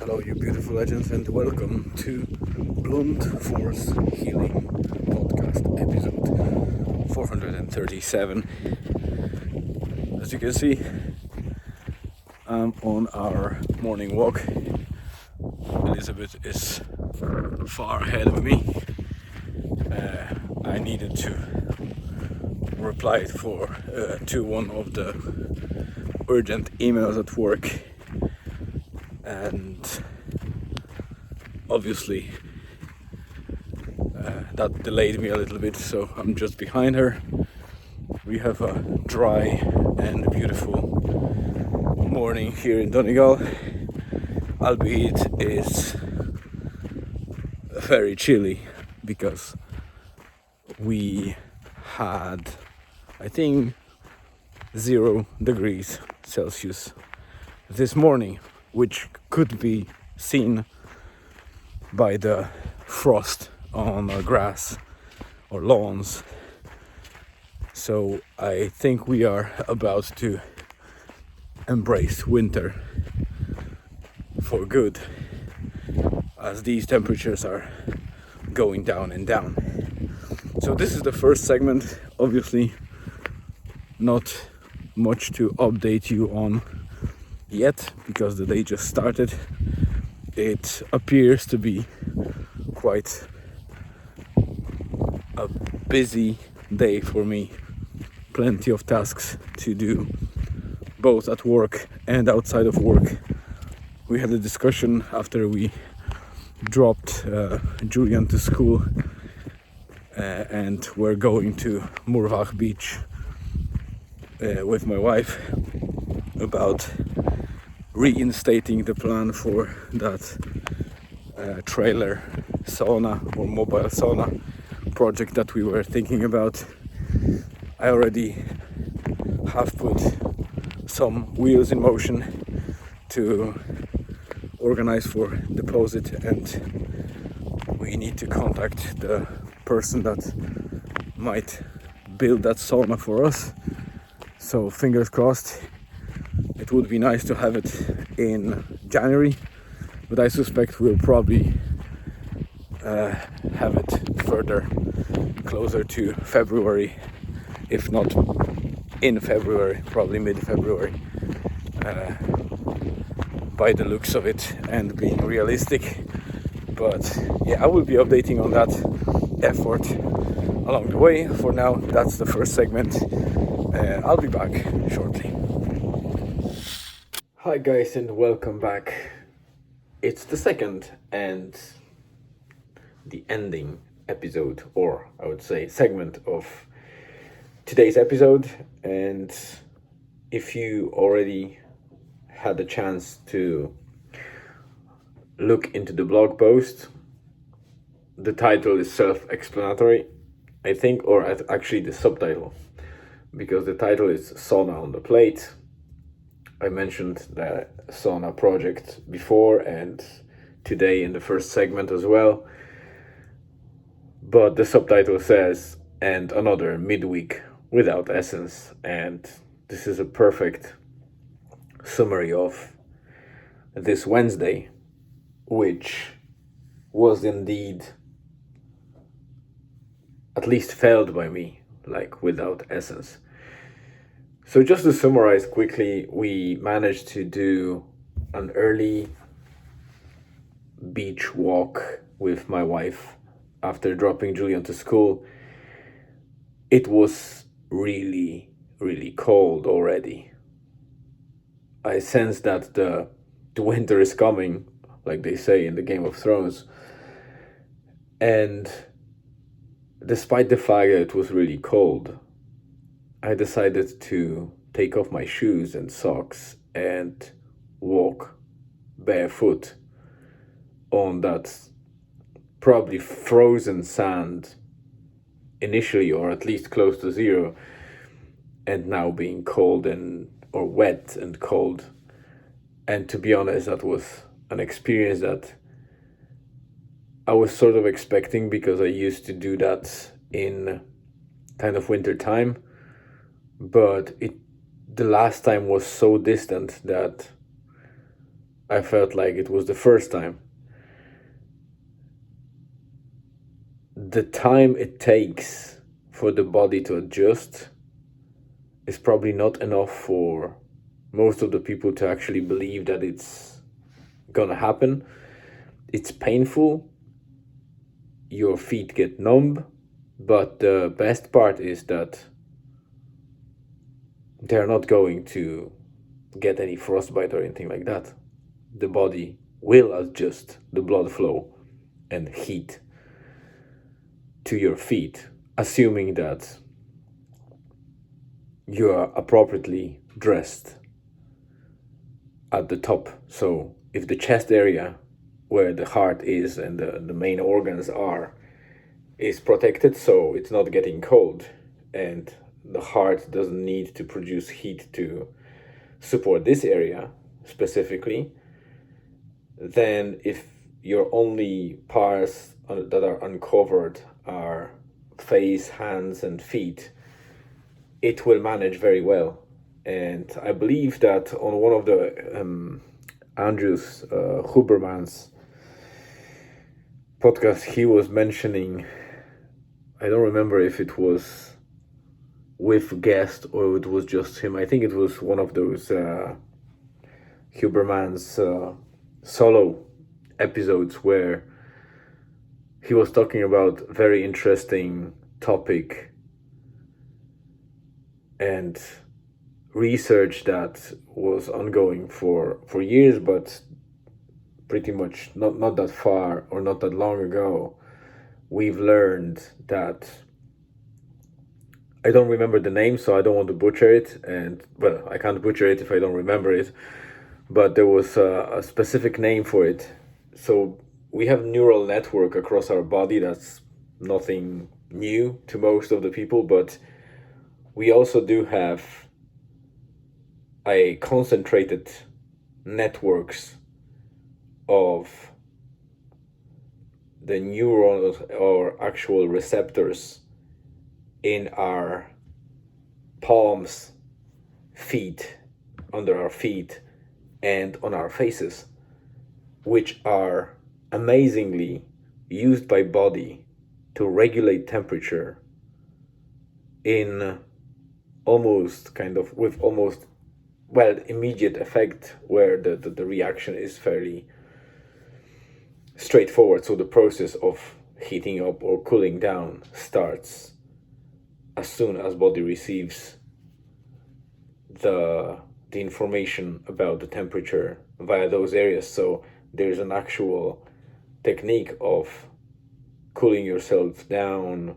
Hello, you beautiful legends, and welcome to Blunt Force Healing Podcast, episode 437. As you can see, I'm on our morning walk. Elizabeth is far ahead of me. I needed to reply to one of the urgent emails at work, and obviously that delayed me a little bit, so I'm just behind her. We have a dry and beautiful morning here in Donegal, albeit it's very chilly because we had, I think, 0 degrees Celsius this morning, which could be seen by the frost on our grass or lawns. So I think we are about to embrace winter for good, as these temperatures are going down and down. So this is the first segment. Obviously not much to update you on yet because the day just started. It appears to be quite a busy day for me. Plenty of tasks to do, both at work and outside of work. We had a discussion after we dropped Julian to school, and we're going to Murvach Beach with my wife about reinstating the plan for that trailer sauna or mobile sauna project that we were thinking about. I already have put some wheels in motion to organize for deposit, and we need to contact the person that might build that sauna for us. So fingers crossed. It would be nice to have it in January, but I suspect we'll probably have it further closer to February, if not in February, probably mid-February, by the looks of it and being realistic. But yeah, I will be updating on that effort along the way. For now, that's the first segment. I'll be back shortly. Hi guys, and welcome back. It's the second and the ending episode, or I would say segment of today's episode. And if you already had the chance to look into the blog post, the title is self-explanatory, I think, or actually the subtitle, because the title is Sauna on the Plate. I mentioned the sauna project before and today in the first segment as well. But the subtitle says, and another midweek without essence. And this is a perfect summary of this Wednesday, which was indeed at least felt by me like without essence. So just to summarize quickly, we managed to do an early beach walk with my wife after dropping Julian to school. It was really, really cold already. I sense that the winter is coming, like they say in the Game of Thrones. And despite the fact that it was really cold, I decided to take off my shoes and socks and walk barefoot on that probably frozen sand initially, or at least close to zero, and now being cold or wet and cold. And to be honest, that was an experience that I was sort of expecting, because I used to do that in kind of winter time. But the last time was so distant that I felt like it was the first time. The time it takes for the body to adjust is probably not enough for most of the people to actually believe that it's gonna happen. It's painful, your feet get numb, but the best part is that they're not going to get any frostbite or anything like that. The body will adjust the blood flow and heat to your feet, assuming that you are appropriately dressed at the top. So if the chest area where the heart is and the main organs are is protected, so it's not getting cold and the heart doesn't need to produce heat to support this area specifically, then if your only parts that are uncovered are face, hands, and feet, it will manage very well. And I believe that on one of the Andrews Huberman's podcast, he was mentioning, I don't remember if it was with guest or it was just him. I think it was one of those Huberman's solo episodes where he was talking about very interesting topic and research that was ongoing for years, but pretty much not that far or not that long ago, we've learned that, I don't remember the name, so I don't want to butcher it, and well, I can't butcher it if I don't remember it, but there was a specific name for it. So we have neural network across our body. That's nothing new to most of the people, but we also do have a concentrated networks of the neurons or actual receptors in our palms, feet, under our feet, and on our faces, which are amazingly used by body to regulate temperature in almost kind of with almost immediate effect, where the reaction is fairly straightforward. So the process of heating up or cooling down starts as soon as body receives the information about the temperature via those areas. So there's an actual technique of cooling yourself down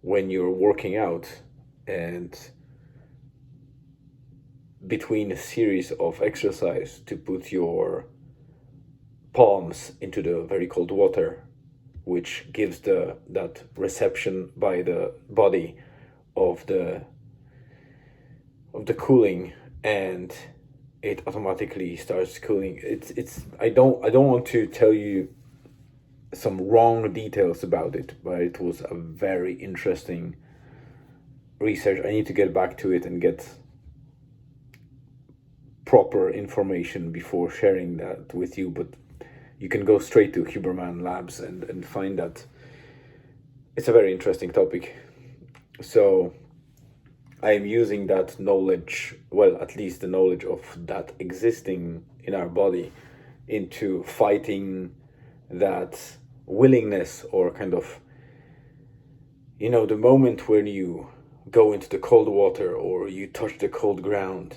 when you're working out, and between a series of exercise to put your palms into the very cold water, which gives that reception by the body of the cooling, and it automatically starts cooling. It's I don't want to tell you some wrong details about it, but it was a very interesting research. I need to get back to it and get proper information before sharing that with you, but you can go straight to Huberman Labs and find that. It's a very interesting topic. So I'm using that knowledge, well, at least the knowledge of that existing in our body, into fighting that willingness, or kind of, the moment when you go into the cold water or you touch the cold ground,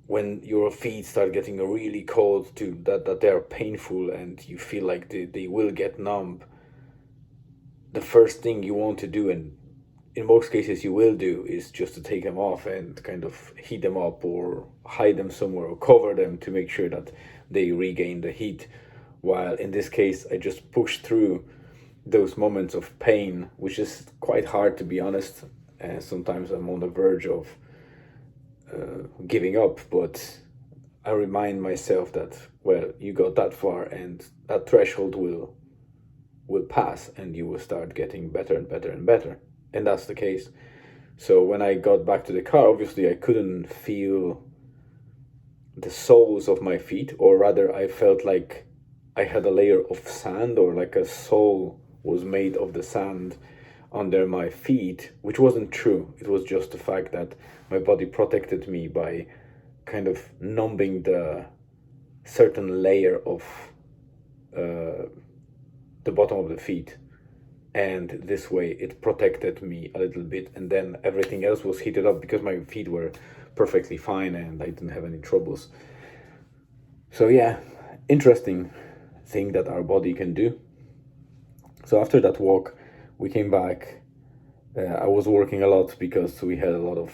when your feet start getting really cold too, that they're painful and you feel like they will get numb, the first thing you want to do, and in most cases you will do, is just to take them off and kind of heat them up or hide them somewhere or cover them to make sure that they regain the heat. While in this case, I just pushed through those moments of pain, which is quite hard, to be honest. And sometimes I'm on the verge of giving up, but I remind myself that, well, you got that far and that threshold will pass and you will start getting better and better and better. And that's the case. So when I got back to the car, obviously I couldn't feel the soles of my feet, or rather I felt like I had a layer of sand, or like a sole was made of the sand under my feet, which wasn't true. It was just the fact that my body protected me by kind of numbing the certain layer of the bottom of the feet, and this way it protected me a little bit, and then everything else was heated up because my feet were perfectly fine and I didn't have any troubles. So yeah, interesting thing that our body can do. So after that walk, we came back. I was working a lot because we had a lot of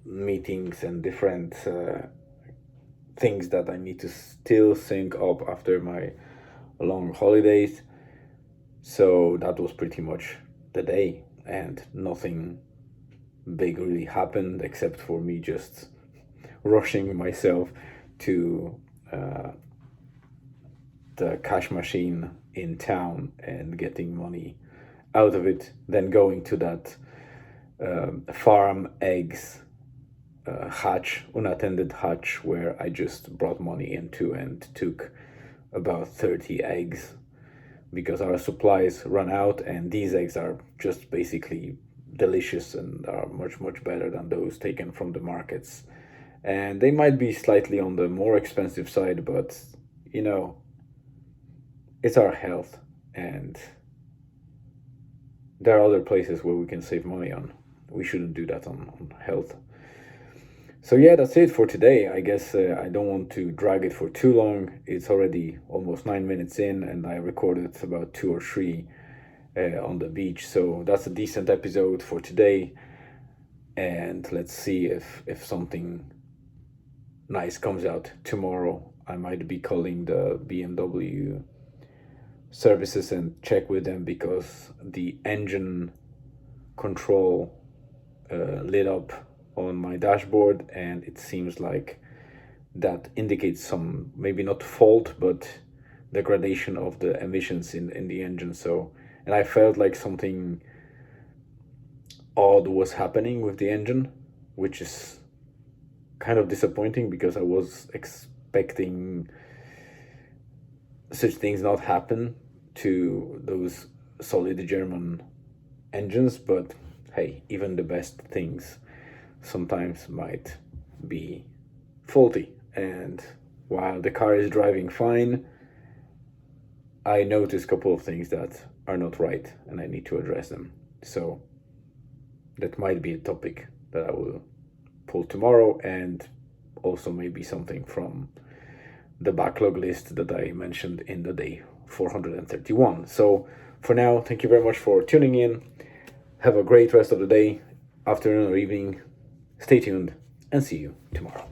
meetings and different things that I need to still sync up after my long holidays. So that was pretty much the day, and nothing big really happened except for me just rushing myself to the cash machine in town and getting money out of it, then going to that farm eggs hatch, unattended hatch, where I just brought money into and took about 30 eggs because our supplies run out, and these eggs are just basically delicious and are much, much better than those taken from the markets. And they might be slightly on the more expensive side, but you know, it's our health, and there are other places where we can save money on. We shouldn't do that on health. So yeah, that's it for today. I guess I don't want to drag it for too long. It's already almost 9 minutes in, and I recorded about 2 or 3 on the beach. So that's a decent episode for today. And let's see if something nice comes out tomorrow. I might be calling the BMW services and check with them because the engine control lit up on my dashboard, and it seems like that indicates some, maybe not fault, but degradation of the emissions in the engine. So, and I felt like something odd was happening with the engine, which is kind of disappointing because I was expecting such things not happen to those solid German engines. But hey, even the best things sometimes might be faulty, and while the car is driving fine, I notice a couple of things that are not right and I need to address them. So that might be a topic that I will pull tomorrow, and also maybe something from the backlog list that I mentioned in the day 431. So for now, thank you very much for tuning in. Have a great rest of the day, afternoon or evening. Stay tuned and see you tomorrow.